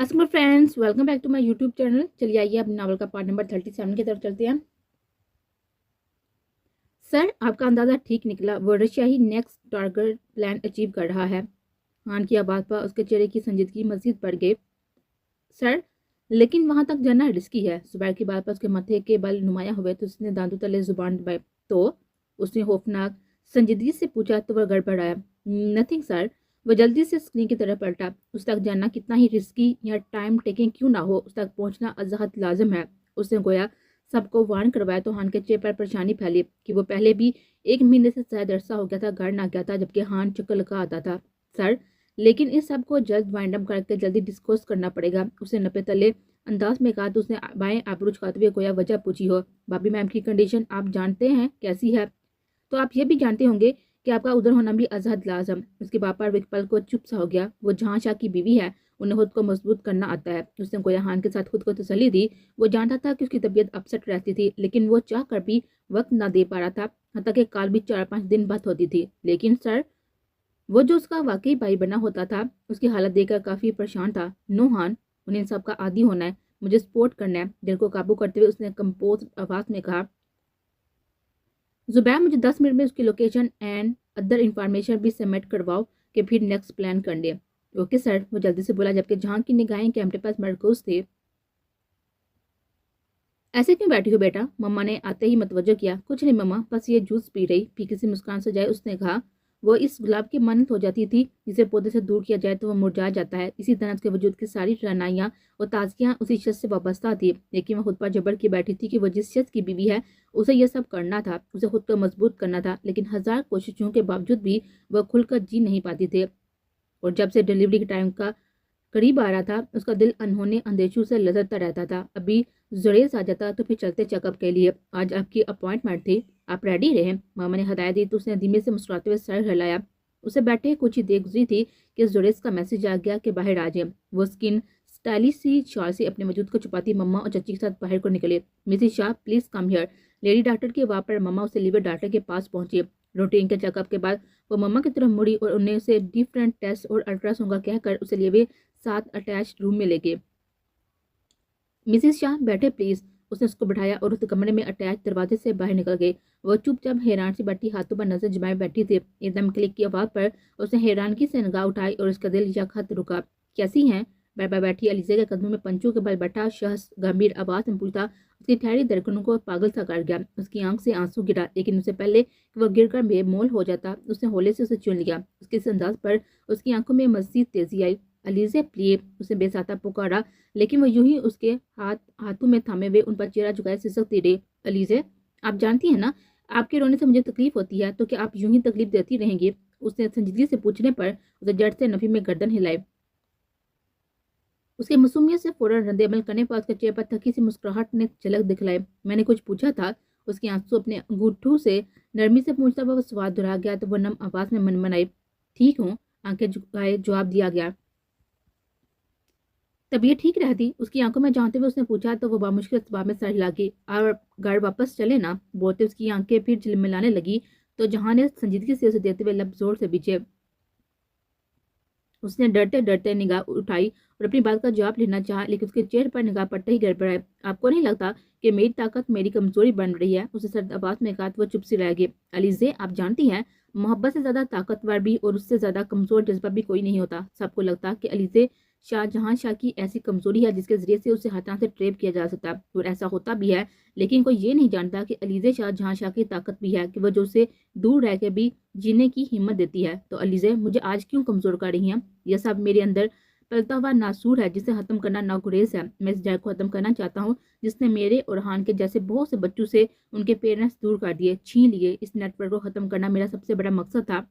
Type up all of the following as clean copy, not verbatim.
अस्सलाम friends, welcome back to my YouTube channel. चलिए आइए अपने नावल का पार्ट नंबर 37 की तरफ चलते हैं। सर, आपका अंदाज़ा ठीक निकला। वो रशिया ही नेक्स्ट टारगेट प्लान अचीव कर रहा है। खान की आवाज़ पर उसके चेहरे की संजीदगी मजीद बढ़ गई। सर, लेकिन वहां तक जाना रिस्की है। जुबैर की बात पर उसके माथे के बल नुमाया हुए तो उसने दांतों तले जुबान दबाई। तो उसने खौफनाक संजीदगी से पूछा तो वह गड़बड़ाया। Nothing sir. वह जल्दी से स्क्रीन की तरफ पलटा। उस तक जाना कितना ही रिस्की या टाइम टेकिंग क्यों ना हो, उस तक पहुंचना अजहद लाजम है। उसने गोया सबको वार्न करवाया तो हान के चेहरे पर परेशानी फैली कि वो पहले भी 1 महीने से शायद अरसा हो गया था घर ना गया था, जबकि हान चक्कर लगा आता था। सर, लेकिन इस सब को जल्द वाइंड अप करके जल्दी डिस्कस करना पड़ेगा। उसने नपे तले अंदाज में कहा तो उसने बाएं आबरू झुकाते हुए गोया वजह पूछी हो। भाभी मैम की कंडीशन आप जानते हैं कैसी है? तो आप ये भी जानते होंगे कि आपका उधर होना भी अजहद लाजम। उसके बापा विकपल को चुप सा हो गया। वो जहाँ शाह की बीवी है, उन्हें खुद को मजबूत करना आता है। उसने गोया हान के साथ खुद को तसल्ली दी। वो जानता था कि उसकी तबीयत अपसेट रहती थी, लेकिन वो चाह कर भी वक्त ना दे पा रहा था। हत्ता कि काल भी 4-5 दिन बाद होती थी। लेकिन सर, वो जो उसका वाकई भाई बना होता था, उसकी हालत देखकर काफी परेशान था। नो हान, उन्हें सबका आदी होना है, मुझे सपोर्ट करना है। दिल को काबू करते हुए उसने कंपोज आवाज में कहा, जुबैर मुझे 10 मिनट में उसकी लोकेशन एंड अदर इंफॉर्मेशन भी सबमिट करवाओ कि फिर नेक्स्ट प्लान कर ले। ओके सर, वो जल्दी से बोला, जबकि जहां की निगाहें कैमरे पास मरकूज थे। ऐसे क्यों बैठी हो बेटा? मम्मा ने आते ही मतवज्जो किया। कुछ नहीं मम्मा, बस ये जूस पी रही। फीकी सी मुस्कान से जाए उसने कहा, वो इस गुलाब की मानत हो जाती थी जिसे पौधे से दूर किया जाए तो वो मुरझा जाता है। इसी तरह उसके वजूद की सारी रनाइयाँ और ताजगियाँ उसी शख्स से वाबस्ता थी, लेकिन वह खुद पर जबर की बैठी थी कि वो जिस शख्स की बीवी है उसे यह सब करना था, उसे खुद को मजबूत करना था। लेकिन हजार कोशिशों के बावजूद भी वह खुलकर जी नहीं पाती थी। और जब से डिलीवरी के टाइम का करीब आ रहा था, उसका दिल अनहोने अंदेशों से लजरता रहता था। अभी जुरेज आ जाता तो फिर चलते चेकअप के लिए। आज आपकी अपॉइंटमेंट थी, आप रेडी रहे? मामा ने हदायत दी तो उसने धीमे से मुस्कुराते हुए सर हिलाया। उसे बैठे कुछ ही देर गुजरी थी कि जुरेज का मैसेज आ गया कि बाहर आ जाए। वो स्किन स्टाइलिश सी शॉल से अपने वजूद को छुपाती मम्मा और चची के साथ बाहर को निकले। Mrs Shah please come here. Lady doctor के वहां पर मम्मा उसे लीवर डॉक्टर के पास पहुंची। रूटीन के चेकअप के बाद वो मम्मा की तरफ मुड़ी और उन्हें उसे डिफरेंट टेस्ट और अल्ट्रासाउंड का कहकर उसे लिए साथ अटैच रूम में ले गए। मिसेस शाह बैठे प्लीज। उसने उसको बिठाया और उस कमरे में अटैच दरवाजे से बाहर निकल गई। वह चुपचाप हैरान सी बैठी हाथों पर नजर जमाए बैठी थी। एकदम क्लिक की आवाज पर उसने हैरानगी से निगाह उठाई और उसका दिल यकहत रुका। कैसी हैं? बैठा बैठी अलीज़ा के कदमों में पंचों के बल बैठा शख्स गंभीर आवाज में पूछता। उसकी ठहरी धड़कनों को पागल सा कर गया। उसकी आंख से आंसू गिरा, लेकिन उससे पहले कि वह गिर कर बेमोल हो जाता, उसने होले से उसे चुन लिया। उसके इस अंदाज पर उसकी आंखों में मजीद तेजी आई। अलीज़ा प्लीज, उसने बेसाता पुकारा, लेकिन वो यूं ही उसके हाथों में थामे हुए उन पर चेहरा झुकाए सिसकती रही। अलीज़ा, आप जानती हैं ना, आपके रोने से मुझे तकलीफ होती है, तो क्या आप यूं ही तकलीफ देती रहेंगी? उसने संजीदगी से पूछने पर उसे जड़ से नफी में गर्दन हिलाई। उसके मासूमियत से फौरन रद्द-ए-अमल करने पर उसके चेहरे पर थकी सी मुस्कुराहट ने झलक दिखलाई। मैंने कुछ पूछा था? उसके आंसू अपने अंगूठों से नरमी से पूछता हुआ वो सवाल दोहरा गया तो वो नम आवाज में मनमनाई। ठीक हूँ, आंखें झुकाए जवाब दिया गया। तबीयत ठीक रहती? उसकी आंखों में झांकते हुए उसने पूछा तो वो बामुश्किल जवाब में सर हिला के, और घर वापस चले ना? बोलते उसकी आंखें फिर झिलमिलाने लगी तो जहां ने संजीदगी से उसे देते हुए लब जोर से बीचे। उसने डरते डरते निगाह उठाई और अपनी बात का जवाब लेना चाहा, लेकिन उसके चेहरे पर निगाह पड़ते ही गड़बड़ाए। आपको नहीं लगता कि मेरी ताकत मेरी कमजोरी बन रही है? उसे सर्द आवाज में कहा तो वो चुप सी रह गई। अलीज़े, आप जानती हैं, मोहब्बत से ज्यादा ताकतवर भी और उससे ज्यादा कमजोर जज्बा भी कोई नहीं होता। सबको लगता कि अलीज़े शाहजहां शाह की ऐसी कमजोरी है जिसके जरिए से उसे हर तरह से ट्रेप किया जा सकता, और ऐसा होता भी है। लेकिन कोई ये नहीं जानता कि अलीज़े शाहजहां शाह की ताकत भी है कि वह जो उसे दूर रह के भी जीने की हिम्मत देती है। तो अलीज़े, मुझे आज क्यों कमजोर कर रही हैं? यह सब मेरे अंदर पलता हुआ नासूर है जिसे खत्म करना नागुरेज है। मैं इस जहर को खत्म करना चाहता हूँ जिसने मेरे और हान के जैसे बहुत से बच्चों से उनके पेरेंट्स दूर कर दिए, छीन लिए। इस नेटवर्क को खत्म करना मेरा सबसे बड़ा मकसद था।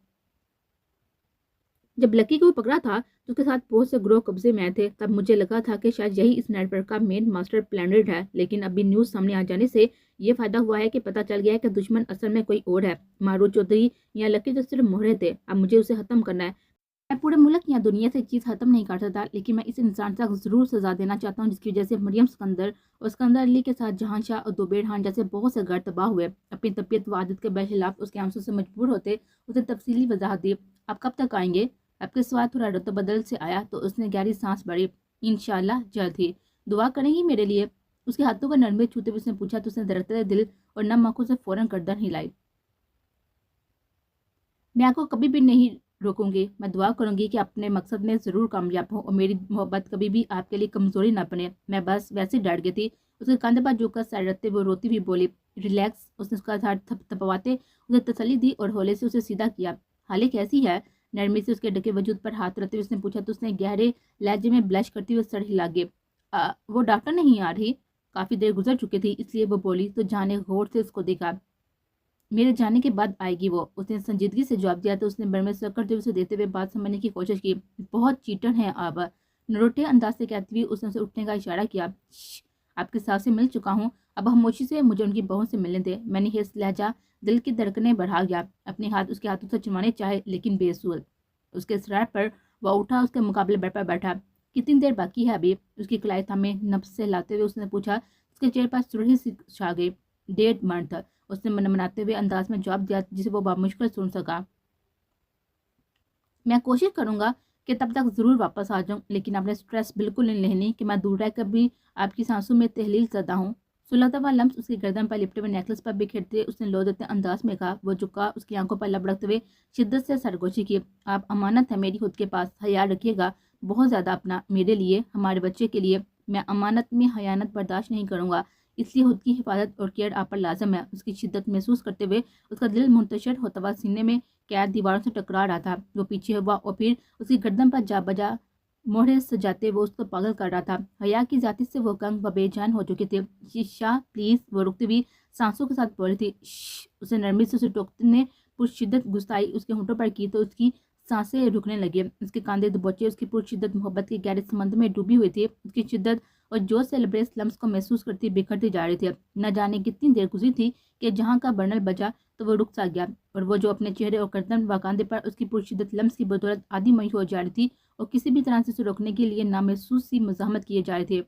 जब लकी को पकड़ा था तो उसके साथ बहुत से ग्रोह कब्जे में आए थे, तब मुझे लगा था कि शायद यही इस नेटवर्क का मेन मास्टर प्लानर है। लेकिन अभी न्यूज सामने आ जाने से ये फायदा हुआ है कि पता चल गया है कि दुश्मन असल में कोई और है। मारूफ चौधरी या लकी तो सिर्फ मोहरे थे, अब मुझे उसे खत्म करना है। मैं पूरे मुल्क या दुनिया से चीज़ खत्म नहीं कर सकता, लेकिन मैं इस इंसान तक जरूर सजा देना चाहता हूँ जिसकी वजह से मरियम सिकंदर और सिकंदर अली के साथ जहां शाह और दुबेर खान जैसे बहुत से घर तबाह हुए। अपनी तबीयत व आदत के बरखिलाफ उसके आंसू से मजबूर होते उसे तफसीली वजाहत दी। आप कब तक आएंगे? आपके सवाल थोड़ा रद्द बदल से आया तो उसने गहरी सांस भरी। इंशाल्लाह जल्द ही। दुआ करेंगी मेरे लिए? उसके हाथों का नरमे छूते हुए उसने पूछा तो उसने धड़कते दिल और नम आंखों से फौरन गर्दन हिलाई। मैं आपको कभी भी नहीं रोकूंगी। मैं दुआ करूंगी कि अपने मकसद में ज़रूर कामयाब हो और मेरी मोहब्बत कभी भी आपके लिए कमज़ोरी ना बने। मैं बस वैसे ही डर गई थी। उसके कंधे पर झुककर सर रखते हुए रोती हुई बोली, रिलैक्स। उसने उसका हाथ थपथपाते उसे तसल्ली दी और हौले से उसे सीधा किया। हाले कैसी है? नरमी से उसके ढके वजूद पर हाथ रखते हुए उसने पूछा तो उसने गहरे लहजे में ब्लश करते हुए सर हिला के, वो डॉक्टर नहीं आ रही? काफ़ी देर गुजर चुकी थी इसलिए वो बोली तो जाने गौर से उसको देखा। मेरे जाने के बाद आएगी वो, उसने संजीदगी से जवाब दिया तो उसने बड़े सर करते हुए उसे देते हुए बात समझने की कोशिश की। बहुत चीटन है आप, नरोटे अंदाज से कहती हुई उसने उसे उठने का इशारा किया। आपके साथ से मिल चुका हूँ, अब खामोशी से मुझे उनकी बहू से मिलने दे। मैंने हिस लहजा दिल की धड़कनें बढ़ा गया। अपने हाथ उसके हाथों से चुमाने चाहे लेकिन बेसूल। उसके इसरार पर वह उठा, उसके मुकाबले बेड पर बैठा। कितनी देर बाकी है अभी? उसकी कलाई थामे नफ्स से लाते हुए उसने पूछा। उसके चेहरे पर सुरही सी छा गई। 1.5 मंथ, उसने मन मनाते हुए अंदाज में जवाब दिया जिसे वो बामुश्किल सुन सका। मैं कोशिश करूंगा कि तब तक ज़रूर वापस आ जाऊं, लेकिन आपने स्ट्रेस बिल्कुल नहीं लेनी कि मैं दूर रहकर भी आपकी सांसों में तहलील ज़दा हूँ। सुलगता हुआ लम्स उसकी गर्दन पर लिपटे हुए नेकलेस पर बिखेरते उसने लो देते अंदाज में कहा। वो झुका, उसकी आंखों पर लपड़कते हुए शिद्दत से सरगोशी की। आप अमानत है मेरी खुद के पास, ख्याल रखिएगा बहुत ज़्यादा अपना, मेरे लिए, हमारे बच्चे के लिए। मैं अमानत में खयानत बर्दाश्त नहीं करूँगा, इसलिए खुद की हिफाजत और केयर आप पर लाजम है। उसकी शिद्दत महसूस करते हुए उसका दिल मुंतशिर होता हुआ सीने में कैद दीवारों से टकरा रहा था। वो पीछे हुआ और फिर उसकी गर्दन पर जा बजा, मोहरे सजाते वो उसको पागल कर रहा था। हया की जाति से वो कंग व बेजान हो चुके थे। शीशा प्लीज, वो रुकती हुई सांसों के साथ बोल रही थी। उसे नरमी से उसे टोकने पुरशिद्दत गुस्ताई उसके होंठों पर की तो उसकी सांसें रुकने लगी। उसके कांधे दबोचे उसकी पुरशिद्दत मोहब्बत के गहरे संबंध में डूबी हुई थी। उसकी शिद्दत और जोश से लबरेज लम्स को महसूस करती बिखरती जा रही थी। न जाने कितनी देर गुजरी थी कि जहाँ का बर्नल बजा तो वो रुक सा गया और वो जो अपने चेहरे और गर्दन व कांधे पर उसकी पुरशिद्दत लम्स की बदौलत आधी मई हो जा रही थी और किसी भी तरह से उसे रोकने के लिए नामहसूस सी मज़ाहमत किए जा रहे थे।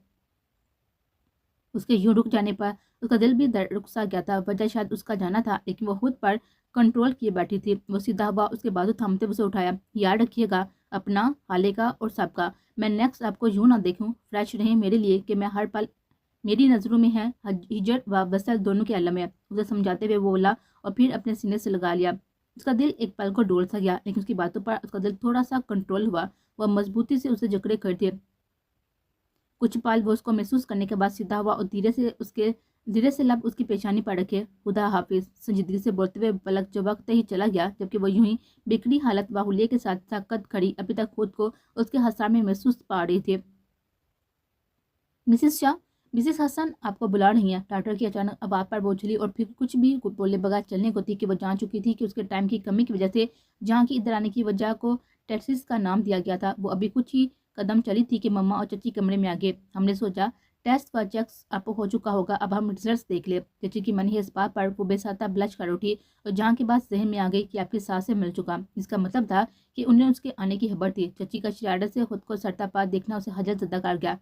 उसके यूं रुक जाने पर उसका दिल भी रुक सा गया था। वजह शायद उसका जाना था, लेकिन वो खुद पर कंट्रोल किए बैठी थी। वो सीधा हुआ, उसके बाजू थामते उसे उठाया। याद रखिएगा अपना, हाले का और सबका। मैं नेक्स्ट आपको यूं ना देखूं, फ्रेश रहें मेरे लिए कि मैं हर पल मेरी नज़रों में है हिजर व बसल दोनों के आलम है। उसे समझाते हुए वो बोला और फिर अपने सीने से लगा लिया। उसका दिल एक पल को डोल सा गया, लेकिन उसकी बातों पर उसका दिल थोड़ा सा कंट्रोल हुआ। वह मजबूती से उसे जकड़े करते। कुछ पल वो उसको महसूस करने के बाद सीधा हुआ और धीरे से लब उसकी पेशानी पर रखे। खुदा हाफिज, संजीदगी से बोलते हुए पलक झपकते ही चला गया, जबकि वो यूं ही बिखरी हालत व हुलिये के साथ ताकत खड़ी अभी तक खुद को उसके हसार में महसूस पा रही थी। मिसिस शाह, मिसिस हसन आपको बुला रही हैं। डॉक्टर की अचानक आवाज पर वो उछली और फिर कुछ भी बोले बगैर चलने को थी कि वो जान चुकी थी कि उसके टाइम की कमी की वजह से जहाँ की इधर आने की वजह को टैक्सिस का नाम दिया गया था। वो अभी कुछ ही कदम चली थी कि मम्मा और चची कमरे में आ गए। हमने सोचा टेस्ट का चेक्स आप हो चुका होगा, अब हम रिजल्ट देख ले। चची की मन ही इस बात पर वो बेसाता ब्लश कर उठी और जहाँ की बात जहन में आ गई कि आपकी सास से मिल चुका। इसका मतलब था कि उन्हें उसके आने की खबर थी। चची का शरारत से खुद को सटता पात देखना उसे हजर ज़दा कर गया।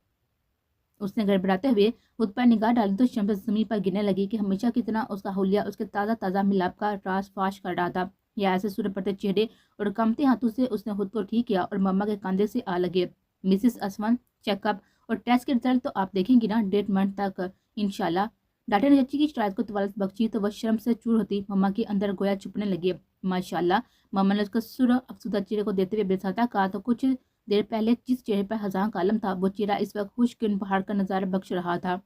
उसने गड़बड़ाते हुए खुद पर निगाह डाली तो शम्स ज़मीन पर गिरने लगी कि हमेशा की तरह उसका हुलिया उसके ताज़ा ताज़ा मिलाप का रास फाश कर रहा था। या ऐसे सूर्य पड़ते चेहरे और कमते हाथों से उसने खुद को ठीक किया और मम्मा के कंधे से आ लगे। मिसिस असवन, चेकअप और टेस्ट के रिजल्ट तो आप देखेंगी ना 1.5 मंथ तक इंशाल्लाह। डॉक्टर ने चची की शिकायत को तवालत बख्शी तो वह शर्म से चूर होती मम्मा के अंदर गोया छुपने लगी। माशाल्लाह, मम्मा ने उसका सुर अफसुदा चेहरे को देते हुए बेसाता कहा तो कुछ देर पहले जिस चेहरे पर हज़ार का आलम था वो चेहरा इस वक्त खुशकिन पहाड़ का नज़ारा बख्श रहा था।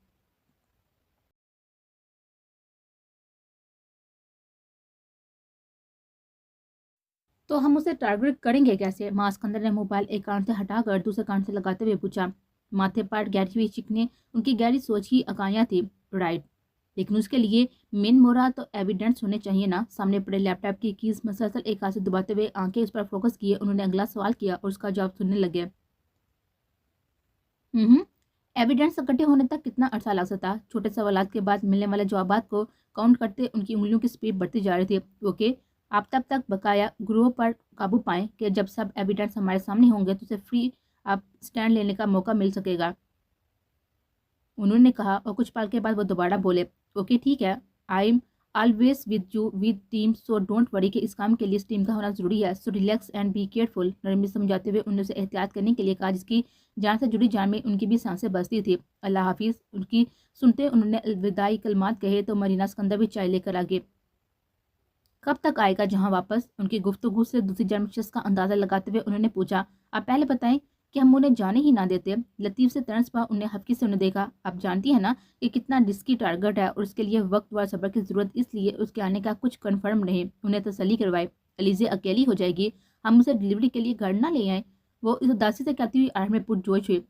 तो हम उसे टारगेट करेंगे कैसे? मास्कंदर ने मोबाइल एक कान से हटाकर दूसरे कान से लगाते हुए पूछा। माथे पर गहरी हुई चिकने उनकी गहरी सोच की अकाइयाँ थी। राइट, लेकिन उसके लिए मेन मोरा तो एविडेंस होने चाहिए ना। सामने पड़े लैपटॉप की कीज मसलसल एक हाथ से दबाते हुए आंखें उस पर फोकस किए। उन्होंने अगला सवाल किया और उसका जवाब सुनने लगे। एविडेंस इकट्ठे होने तक कितना अरसा लग सकता? छोटे सवालात के बाद मिलने वाले जवाबात को काउंट करते उनकी उंगलियों की स्पीड बढ़ती जा रही थी। ओके, आप तब तक बकाया ग्रोह पर काबू पाएं कि जब सब एविडेंस हमारे सामने होंगे तो उसे फ्री आप स्टैंड लेने का मौका मिल सकेगा, उन्होंने कहा। और कुछ पल के बाद वो दोबारा बोले, ओके ठीक है, I always with you with team, so don't worry कि इस काम के लिए इस टीम का होना जरूरी है। So relax and be careful. नरमी समझाते हुए उन्होंने उसे एहतियात करने के लिए कहा, जिसकी जान से जुड़ी जान में उनकी भी सांसें बसती थी। अल्लाह हाफिज। उनकी सुनते उन्होंने अलविदाई कलमात कहे तो मरीना सिकंदर भी चाय लेकर आगे। कब तक आएगा जहां वापस? उनकी गुफ्तगू से दूसरी जन्म शख्स का अंदाजा लगाते हुए उन्होंने पूछा, आप पहले बताएं कि हम उन्हें जाने ही ना देते। लतीफ से तरस पा उन्हें हफ्की से उन्हें देखा। आप जानती है ना कि कितना रिस्की टारगेट है और उसके लिए वक्त व सब्र की जरूरत, इसलिए उसके आने का कुछ कन्फर्म नहीं। उन्हें तसल्ली करवाए। अलीजे अकेली हो जाएगी, हम उसे डिलीवरी के लिए घर ना ले आए। वो इस उदासी से कहती हुई आड़ में पुरजोश हुई।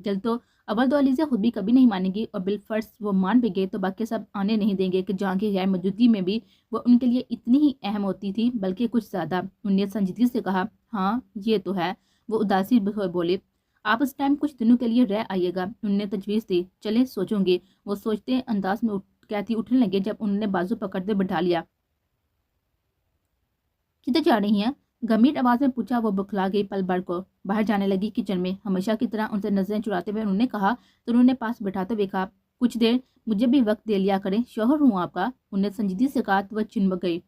जल्द तो अव्वल तो अलीज़ा खुद भी कभी नहीं मानेगी और बिलफर्ज वो मान भी गए तो बाकी सब आने नहीं देंगे कि जहाँ की गैर मौजूदगी में भी वो उनके लिए इतनी ही अहम होती थी, बल्कि कुछ ज़्यादा। उन्होंने संजीदगी से कहा, हाँ ये तो है। वो उदासी बोले, आप इस टाइम कुछ दिनों के लिए रह आइएगा। उन्होंने तजवीज़ दी, चले सोचूंगी। वो सोचते अंदाज में कहती उठने लगे जब उन्होंने बाजू पकड़ते बिठा लिया। किधर जा रही हैं? गंभीर आवाज में पूछा। वो बुखला गई। पल भर को बाहर जाने लगी किचन में। हमेशा की तरह उनसे नजरें चुराते हुए उन्होंने कहा तो उन्होंने पास बैठाते हुए कहा, कुछ देर मुझे भी वक्त दे लिया करें, शौहर हूँ आपका। उन्हें संजीदगी से कहा तो वह चिन्ह गई।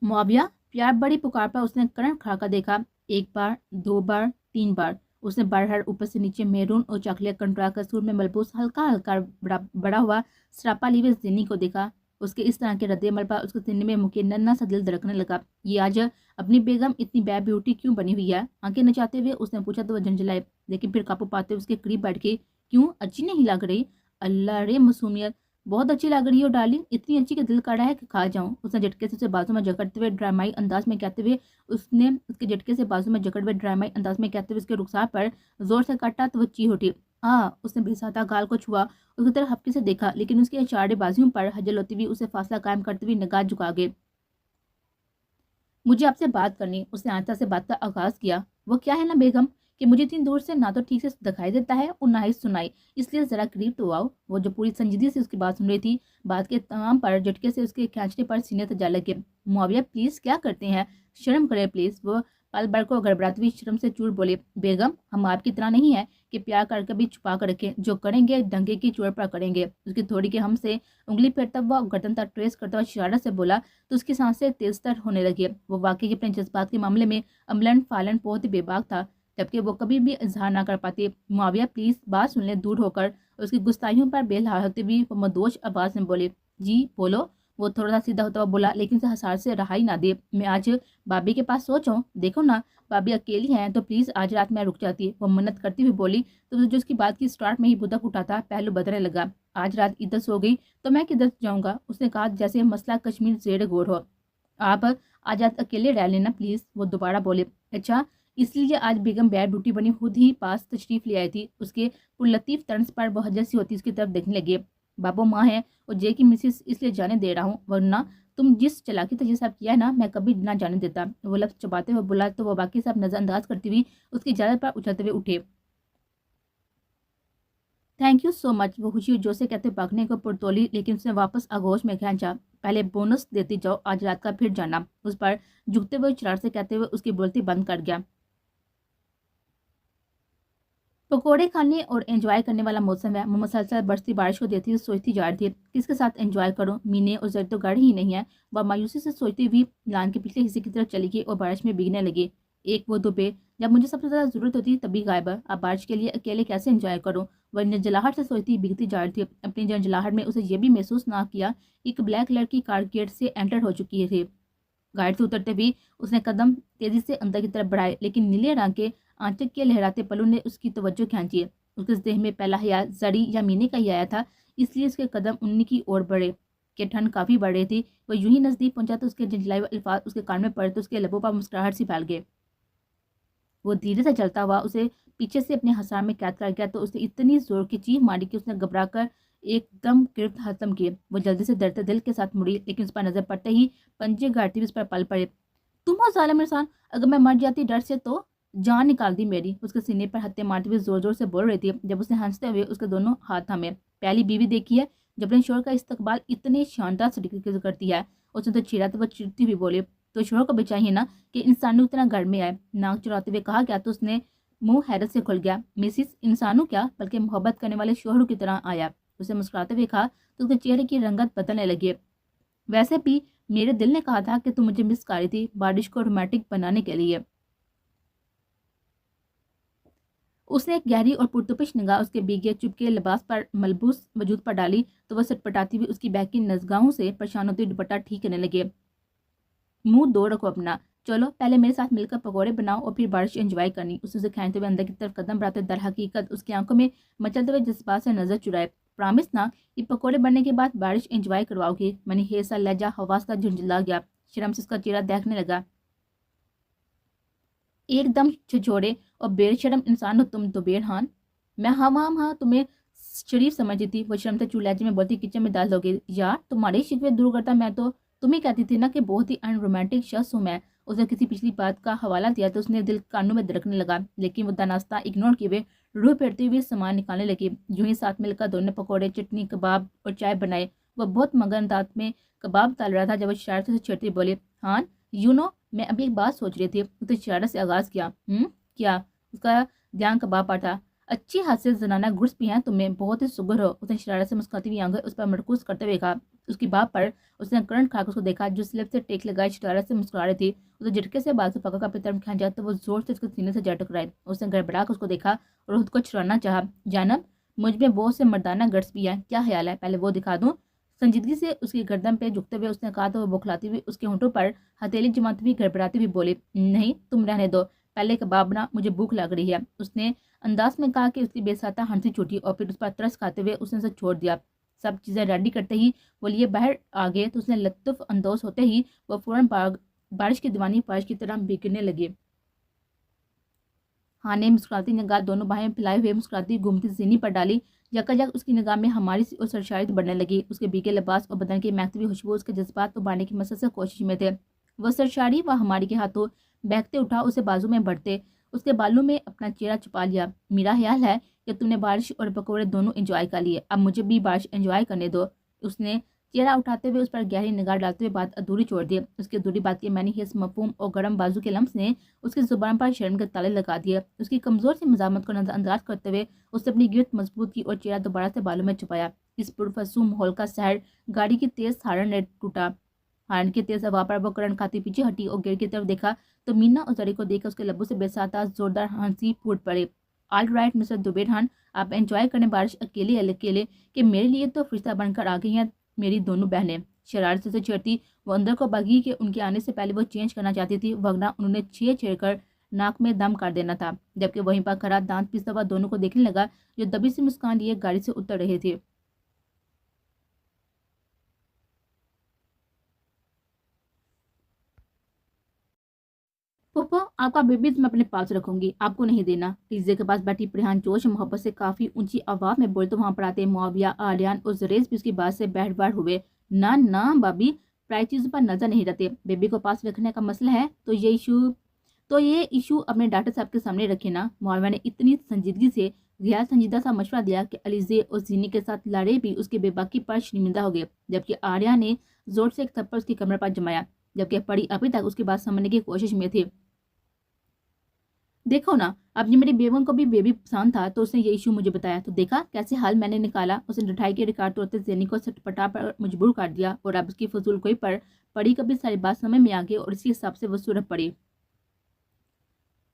मुआविया, प्यार बड़ी पुकार पर उसने करण खड़ा कर देखा। एक बार, दो बार, तीन बार। उसने बार ऊपर से नीचे मेरून और चकले कंट्रा कसूर में मलबूस हल्का हल्का बड़ा हुआ सरापा लीवे जिन्नी को देखा। उसके इस तरह के रद्दमल पर उसके सीने में मुके नन्ना सा दिल धड़कने लगा। ये आज अपनी बेगम इतनी बै ब्यूटी क्यों बनी हुई है? आंखें नचाते हुए उसने पूछा तो वह झंझलाए, लेकिन फिर काबू पाते उसके करीब बैठ के, क्यों अच्छी नहीं लग रही? अल्लाह रे मासूमियत, बहुत अच्छी लग रही हो डार्लिंग, इतनी अच्छी कि दिल कर रहा है कि खा जाऊं। उसने झटके से उसे बाजू में जकड़ते हुए ड्रामाई अंदाज में कहते हुए उसके रुखसार पर जोर से काटा तो वो चीख उठी। उसने बेसाता गाल को छुआ, उसकी तरफ हफ्के से देखा, लेकिन उसके चारे बाजुओं पर हजल होती हुई उसे फासला कायम करते हुए निगाह झुका गए। मुझे आपसे बात करनी। उसने आस्था से बात का आगाज किया। वो क्या है ना बेगम कि मुझे इतनी दूर से ना तो ठीक से दिखाई देता है और ना ही सुनाई, इसलिए जरा करीब तो आओ। वो जो पूरी संजीदगी से उसकी बात सुन रही थी, बात के तमाम पर झटके से उसके खींचने पर सीने तक जा लगे। मुआविया प्लीज क्या करते हैं, शर्म करे प्लीज। वो पल भर को गड़बड़ाती हुई शर्म से चूर बोले, बेगम हम आपकी तरह नहीं है कि प्यार कर कभी छुपा कर रखें, जो करेंगे डंगे की चोट पर करेंगे। उसकी थोड़ी के हमसे उंगली फेरता हुआ गर्दन तक ट्रेस करता हुआ इशारा से बोला तो उसकी सांसें तेजतर होने लगी। वो वाकई अपने जज्बात के मामले में अमलन फालन बहुत ही बेबाक था, जबकि वो कभी भी इजहार ना कर पाती। मुआविया प्लीज बात सुन ले। दूर होकर उसकी गुस्ताखियों पर बेलहाल होते हुए वो मदोश आवाज में बोले, जी बोलो। वो थोड़ा सा सीधा होता हुआ बोला, लेकिन से हसार से रहा ही ना दे। मैं आज भाभी के पास सोचूं, देखो ना भाभी अकेली हैं तो प्लीज आज रात में रुक जाती। वो मन्नत करती हुई बोली तो जो उसकी बात की स्टार्ट में ही बुदक उठा था पहलू बदलने लगा। आज रात इधर सो गई तो मैं किधर जाऊंगा? उसने कहा जैसे मसला कश्मीर जेड़ गोर हो। आप आज रात अकेले रह लेना प्लीज। वो दोबारा बोले, अच्छा इसलिए आज बेगम बैड ब्यूटी बनी खुद ही पास तशरीफ ले आई थी। उसके पुरलतीफ तर्ज पर वह जैसी होती उसकी तरफ देखने लगे। बाबू माँ है और जे की मिसिस इसलिए जाने दे रहा हूँ, वरना तुम जिस चलाकी से साहब किया है ना, मैं कभी ना जाने देता। वो लफ्ज चबाते हुए बोला तो वो बाकी सब नजरअंदाज करती हुई उसकी इजाजत पर उछलते हुए उठे। Thank you so much. वो खुशी जो से कहते भागने को पुरतोली, लेकिन उसने वापस आगोश में खींचा। पहले बोनस देती जाओ, आज रात का फिर जाना। उस पर झुकते हुए चिरार से कहते हुए उसकी बोलती बंद कर गया। पकोड़े खाने और एंजॉय करने वाला मौसम है। मुसलसल बरसती बारिश को देखती हुई सोचती जा रही थी, किसके साथ एंजॉय करूं? मीने और जर तो गाड़ी ही नहीं है। वह मायूसी से सोचती हुई लान के पिछले हिस्से की तरफ चली गई और बारिश में भीगने लगी। एक वो दुबे, जब मुझे सबसे ज्यादा जरूरत होती तभी गायब है। अब बारिश के लिए अकेले कैसे एंजॉय करूं? वह जंजलाहट से सोचती भीगती जा रही थी। अपनी जंजलाहट में उसे यह भी महसूस ना किया एक ब्लैक कलर की कार गेट से एंटर हो चुकी थी। गाड़ी से उतरते हुए उसने कदम तेजी से अंदर की तरफ बढ़ाए, लेकिन नीले रंग के आंचक के लहराते पलों ने उसकी तवज्जो खींची। उसके देह में पहला ख्याल जड़ी या मीने का ही आया था, इसलिए उसके कदम उन्हीं की ओर बढ़े कि ठंड काफी बढ़ रही थी। वह यूं ही नजदीक पहुंचा तो उसके झंझलाए हुए अल्फाज उसके कान में पड़े तो उसके लबों पर मुस्कुराहट सी फैल गए। वो धीरे से चलता हुआ उसे पीछे से अपने हसार में कैद कर गया तो उसने इतनी जोर की चीख मारी कि उसने घबरा कर एकदम गिरफ्त खत्म किए। वो जल्दी से डरते दिल के साथ मुड़ी, लेकिन उस पर नजर पड़ते ही पंजे गाड़ती हुई उस पर पल पड़े। तुम हो जालिम इंसान, अगर मैं मर जाती डर से तो जान निकाल दी मेरी। उसके सीने पर हत्ते मारते हुए जोर जोर से बोल रही थी जब उसने हंसते हुए उसके दोनों हाथ थामे। पहली बीवी देखी है जब अपने शोर का इस्तकबाल इतने शानदार तरीके से करती है। उसने तो छेड़ा तो वह चिड़ती हुई बोली, تو شوہر کو بھی چاہیے نا کہ انسانوں کی طرح گھر میں آئے۔ ناک چراتے ہوئے کہا گیا تو اس نے منہ حیرت سے کھل گیا۔ مسز انسانوں کیا بلکہ محبت کرنے والے شوہروں کی طرح آیا۔ اسے مسکراتے ہوئے کہا تو اس کے چہرے کی رنگت بدلنے لگی۔ ویسے بھی میرے دل نے کہا تھا کہ تم مجھے مس کر رہی تھی بارش کو رومانٹک بنانے کے لیے۔ اس نے ایک گہری اور پرتپش نگاہ اس کے بھیگے چپکے لباس پر ملبوس وجود پر ڈالی تو وہ سٹپٹاتی ہوئی اس کی بہکی نزگاہوں سے پریشان ہوتی دوپٹہ ٹھیک کرنے لگے۔ منہ دو رکھو اپنا، چلو پہلے میرے ساتھ مل کر پکوڑے بناؤ اور پھر بارش انجوائے کرنی۔ اس نے کھینچتے ہوئے اندر کی طرف قدم بڑھاتے در حقیقت اس کی آنکھوں میں مچلتے ہوئے جذبات سے نظر چرائے۔ پرامس نا، یہ پکوڑے بننے کے بعد بارش انجوائے کرواؤ گی؟ منی ہیسا لہجہ حواس کا جھنجھلا گیا۔ شرم سے اس کا چہرہ دیکھنے لگا۔ ایک دم چھچوڑے اور بے شرم انسان ہو تم تو بہرحال۔ میں ہاں تمہیں شریف سمجھتی تھی، وہ شرم سے چو لہجے میں بولتی کچن میں داخل ہو گئی۔ یار تمہارے شکوے دور کرتا میں تو تمہیں کہتی تھی نا کہ بہت ہی ان رومانٹک شخص ہوں میں۔ اس نے کسی پچھلی بات کا حوالہ دیا تو اس نے دل کانوں میں دھڑکنے لگا، لیکن وہ دانستہ اگنور کیے ہوئے روح پھیرتی ہوئی سامان نکالنے لگی۔ جو ہی ساتھ مل کر دونوں نے پکوڑے، چٹنی، کباب اور چائے بنائے۔ وہ بہت مگن دانت میں کباب تال رہا تھا جب وہ شرارت سے چھیڑتی بولی، ہاں میں ابھی ایک بات سوچ رہی تھی۔ اس نے شرارت سے آغاز کیا۔ کیا؟ اس کا دھیان کباب پر تھا۔ اچھی حد سے زنانہ گرس بھی ہیں تمہیں، بہت ہی سگر ہو۔ اس نے شرارت سے مسکراتی ہوئی آنکھیں اس پر مرکوز کرتے ہوئے کہا۔ اس کی بات پر اس نے کرنٹ کھا کر اس کو دیکھا جو سلپ سے ٹیک لگائے شرارت سے مسکرا رہی تھی۔ اس نے جھٹکے سے بازو پکڑ کر اپنی طرف کھینچا تو وہ زور سے اس کے سینے سے جا ٹکرائے۔ اس نے گڑبڑا کر اس کو دیکھا اور خود کو چھڑانا چاہا۔ جانب مجھ میں بہت سے مردانہ گٹس بھی ہیں، کیا خیال ہے پہلے وہ دکھا دوں؟ سنجیدگی سے اس کی گردن پہ جھکتے ہوئے اس نے کہا تو وہ بوکھلاتی ہوئی اس کے ہونٹوں پر ہتھیلی جماتی ہوئی گڑبڑاتی ہوئی بولی، نہیں تم رہنے دو، پہلے کباب بنا، مجھے بھوک لگ رہی ہے۔ اس نے انداز میں کہا کہ اس کی بے ساتھ ہنسی چھوٹی اور پھر اس پر ترس کھاتے ہوئے اس نے اسے چھوڑ دیا۔ سب چیزیں ریڈی کرتے ہی وہ لیے باہر آگے تو اس نے لطف اندوز ہوتے ہی وہ فوراً بارش کی دیوانی بارش کی طرح بگڑنے لگے۔ ہاں نے مسکراتی نگاہ دونوں باہیں پھیلائے ہوئے مسکراتی گھومتی زینی پر ڈالی۔ یکا اس کی نگاہ میں ہماری سی اور سرشاری بڑھنے لگی۔ اس کے بھیگے لباس اور بدن کی مہکتی ہوئی خوشبو اس کے جذبات ابھارنے کی مسلسل کوشش میں تھے۔ وہ سرشاری و ہماری کے ہاتھوں بہکتے اٹھا اسے بازو میں بڑھتے اس کے بالوں میں اپنا چہرہ چھپا لیا۔ میرا خیال ہے کہ تم نے بارش اور پکوڑے دونوں انجوائے کر لیے، اب مجھے بھی بارش انجوائے کرنے دو۔ اس نے چہرہ اٹھاتے ہوئے اس پر گہری نگاہ ڈالتے ہوئے بات ادھوری چھوڑ دی۔ اس کی ادھوری بات کے معنی حس مفہوم اور گرم بازو کے لمس نے اس کی زبان پر شرم کے تالے لگا دیے۔ اس کی کمزور سی مزاحمت کو نظر انداز کرتے ہوئے اس نے اپنی گرفت مضبوط کی اور چہرہ دوبارہ سے بالوں میں چھپایا۔ اس پرفسوں ماحول کا سحر گاڑی کی تیز ہارن نے ٹوٹا۔ ہارن کی تیز ہوا پر وہ کرن کھاتی پیچھے ہٹی اور گیٹ کی طرف دیکھا تو مینا اور زری کو دیکھ کر اس کے لبوں سے بے ساتھ زوردار ہنسی پھوٹ پڑے۔ آل رائٹ مسٹر دوبیرہان، آپ انجوائے کرنے بارش اکیلے کہ میرے لیے تو فرشتہ بن کر آ گئی ہیں میری دونوں بہنیں۔ شرارت سے چھیڑتی وہ اندر کو بھاگی کہ ان کے آنے سے پہلے وہ چینج کرنا چاہتی تھی، ورنہ انہوں نے چھیڑ کر ناک میں دم کر دینا تھا۔ جبکہ وہیں پر کھڑا دانت پیستا ہوا دونوں کو دیکھنے لگا جو دبی سی مسکان لیے گاڑی سے اتر رہے تھے۔ پھپھو، آپ کا بیبی میں اپنے پاس رکھوں گی، آپ کو نہیں دینا۔ پیزے کے پاس بیٹھی پریحان جوش محبت سے کافی اونچی آواز میں بولے تو وہاں پر آتے معاویہ، آریان اور زریز بھی اس کی بات سے بہٹ بار ہوئے۔ نہ بابی، پرائی چیزوں پر نظر نہیں رہتے، بیبی کو پاس رکھنے کا مسئلہ ہے تو یہ ایشو اپنے ڈاکٹر صاحب کے سامنے رکھے نا۔ معاویہ نے اتنی سنجیدگی سے غیر سنجیدہ سا مشورہ دیا کہ علیزے اور زینی کے ساتھ لڑے بھی اس کے بے باکی پر شرمندہ ہو گئے، جبکہ آریہ نے زور سے ایک تھپڑ اس کی کمر پر جمایا، جبکہ پری ابھی تک اس کی بات سمجھنے کی کوشش میں تھی۔ دیکھو نا، اب یہ میری بیگم کو بھی بیبی پسند تھا تو اس نے یہ ایشو مجھے بتایا تو دیکھا کیسے حال میں نے نکالا۔ اس نے ڈٹھائی کے ریکارڈ توڑتے زینی کو سٹپٹا پر مجبور کر دیا اور اب اس کی فضول کوئی پر پڑی کبھی ساری بات سمجھ میں آ گئی اور اسی حساب سے وہ صورت پڑی۔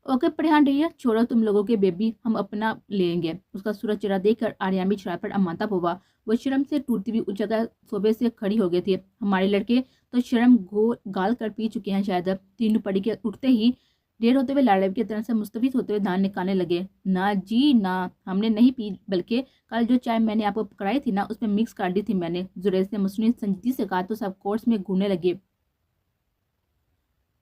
اوکے پریحان ڈیئر، چھوڑو تم لوگوں کے بیبی، ہم اپنا لیں گے۔ اس کا سورج چہرہ دیکھ کر آریان بھی شرار پر امانتاب ہوا۔ وہ شرم سے ٹوٹتی ہوئی اس جگہ صوبے سے کھڑی ہو گئی تھی۔ ہمارے لڑکے تو شرم گال کر پی چکے ہیں شاید۔ تینوں پڑی کے اٹھتے ہی ڈیر ہوتے ہوئے لاڑے کی طرح سے مستفید ہوتے ہوئے دان نکالنے لگے۔ نہ جی نہ، ہم نے نہیں پی، بلکہ کل جو چائے میں نے آپ کو پکڑائی تھی نا اس میں مکس کر دی تھی میں نے، زریز نے مصنوعی سنجیدگی سے کہا تو سب کورس میں گھومنے لگے۔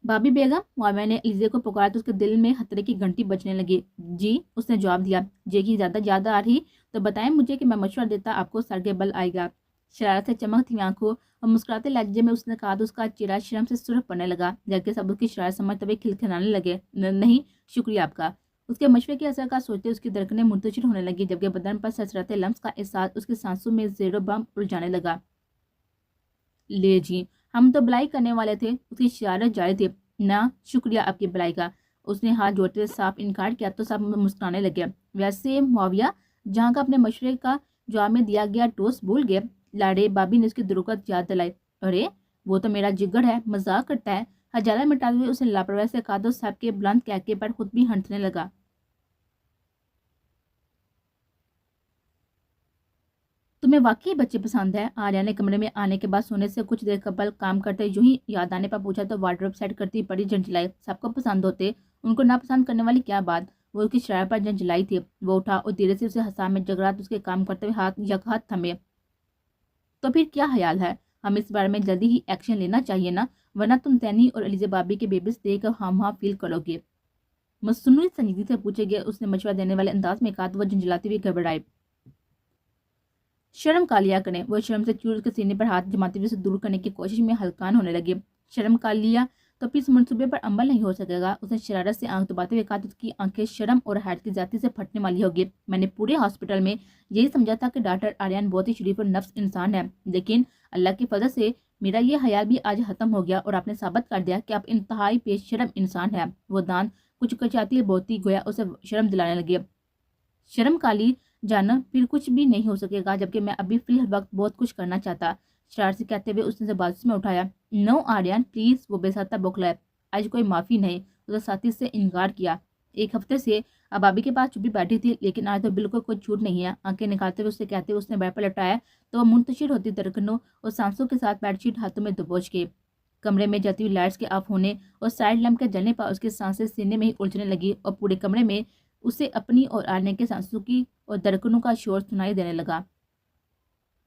بابی بیگم، معاویہ نے علیزے کو پکارا تو اس کے دل میں خطرے کی گھنٹی بجنے لگی۔ جی، اس نے جواب دیا۔ جے کی زیادہ یاد آ رہی تو بتائیں مجھے کہ میں مشورہ دیتا آپ کو سرگے بل آئے گا۔ شرارت سے چمکتی آنکھوں اور مسکراتے لہجے میں اس نے کہا تو اس کا چہرہ شرم سے سرخ پڑنے لگا، جبکہ سب اس کی شرارت سمجھتے ہوئے کھلکھلانے لگے۔ نہیں شکریہ آپ کا۔ اس کے مشورے کے اثر کا سوچتے اس کی دھڑکنیں منتشر ہونے لگی، جبکہ بدن پر سرسراتے لمس کا احساس اس کی سانسوں میں زیر و بم الجھانے لگا۔ لے جی، ہم تو بلائی کرنے والے تھے، اس کی شرارت جاری تھی۔ نہ شکریہ آپ کی بلائی کا، اس نے ہاتھ جوڑتے ہوئے صاف انکار کیا تو سب مسکرانے لگے۔ ویسے معاویہ جہاں کا اپنے مشورے کا جواب میں دیا گیا ٹوسٹ بھول گئے۔ لاڑے بابی نے اس کی درگت یاد دلائی۔ ارے وہ تو میرا جگر ہے، مذاق کرتا ہے۔ حجالہ مٹاتے ہوئے اس نے لاپرواہی سے کہا تو صاحب کے بلند کہکے پر خود بھی ہنسنے لگا۔ تمہیں واقعی بچے پسند ہے؟ آریہ نے کمرے میں آنے کے بعد سونے سے کچھ دیر قبل کام کرتے یوں ہی یاد آنے پر پوچھا تو وارڈروب سیٹ کرتی پڑی جھنجھلائی۔ سب کو پسند ہوتے، ان کو ناپسند کرنے والی کیا بات؟ وہ اس کی شرارت پر جھنجھلائی تھی۔ وہ اٹھا اور دھیرے سے اسے ہنسا۔ میں جگرات اس کے کام کرتے ہوئے ہاتھ یک ہاتھ تھمے۔ تو پھر کیا خیال ہے؟ ہم اس بارے میں جلدی ہی ایکشن لینا چاہیے نا، ورنہ تم تینی اور علیزہ بابی کے بیبیز دیکھ کر ہاں فیل کرو گے۔ مصنوعی سنجیدگی سے پوچھے گئے اس نے مشورہ دینے والے انداز میں کہا تو وہ جھنجھلاتی ہوئی گھبرائے۔ شرم کا لیا کریں۔ وہ شرم سے چور کے سینے پر ہاتھ جماتے ہوئے اسے دور کرنے کی کوشش میں ہلکان ہونے لگے۔ شرم کا لیا تو پھر اس منصوبے پر عمل نہیں ہو سکے گا۔ اس نے شرارت سے آنکھ دباتے ہوئے کہا تو اس کی آنکھیں شرم اور حیرت کی زیادتی سے پھٹنے والی ہوگی۔ میں نے پورے ہاسپٹل میں یہی سمجھا تھا کہ ڈاکٹر آریان بہت ہی شریف اور نفس انسان ہے، لیکن اللہ کی فضل سے میرا یہ خیال بھی آج ختم ہو گیا اور آپ نے ثابت کر دیا کہ آپ انتہائی پیش شرم انسان ہے۔ وہ دانت کچھ کچاتی بولتی گویا اسے شرم دلانے لگے۔ شرم کالی جانا پھر کچھ بھی نہیں ہو سکے گا، جبکہ میں ابھی فی الوقت بہت کچھ کرنا چاہتا، شرارت سے کہتے ہوئے اس نے بازو میں اٹھایا۔ نو آریان پلیز، وہ بے ساتھ بوکھلائے۔ آج کوئی معافی نہیں، اس نے ساتھی سے انکار کیا۔ ایک ہفتے سے بابی کے پاس چپی بیٹھی تھی، لیکن آج تو بالکل کوئی چھوٹ نہیں ہے۔ آنکھیں نکالتے ہوئے اسے کہتے ہوئے اس نے بیڈ پر لٹایا تو وہ منتشر ہوتی درکنوں اور سانسوں کے ساتھ بیڈ شیٹ ہاتھوں میں دبوچ کے کمرے میں جلتی ہوئی لائٹس کے آف ہونے اور سائڈ لیمپ کے جلنے پر اس کی سانسیں سینے میں ہی الجھنے لگی اور پورے کمرے میں اسے اپنی اور آرنے کے سانسوں کی اور درکنوں کا شور سنائی دینے لگا۔